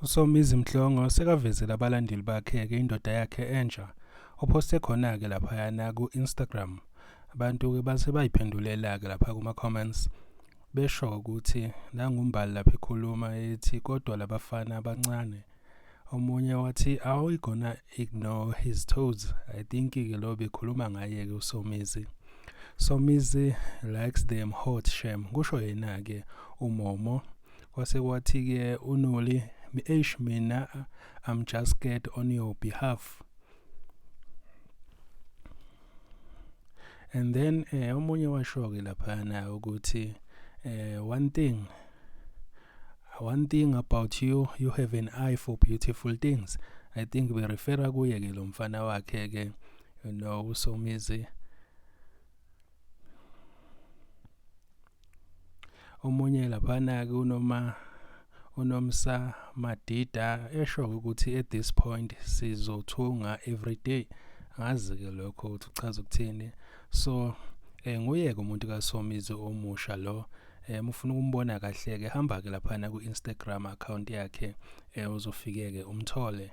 uSomizi Mhlongo sekavezela abalandeli bakhe-ke indoda yakhe Entsha ophoste khona-ke laphayana ku-Instagram. Abantu-ke base bayiphendulela-ke lapha kuma-comments besho ukuthi nangumbali lapha ekhuluma ethi kodwa labafana abancane. Omunye wathi, "Are we gonna ignore his toes?" I think-ke lo bekhuluma ngaye-ke uSomizi. Somizi likes them hot shem. Kusho yena-ke uMomo. Kwase kwathi-ke uNoli, mina, I'm just scared on your behalf. And then omunye washo-ke laphana ukuthi one thing about you have an eye for beautiful things. I think berefera kuye-ke lo mfana wakhe-ke uSomizi. Omunye laphana-ke unomsa Madida esho ukuthi at this point sizothunga every day. Ngazi-ke lokho ukuthi uchaza ukuthini. So nguye-ke umuntu kaSomizi omusha lo. Ufuna ukumbona kahle-ke hamba-ke laphana ku-Instagram account yakhe uzofike-ke umthole.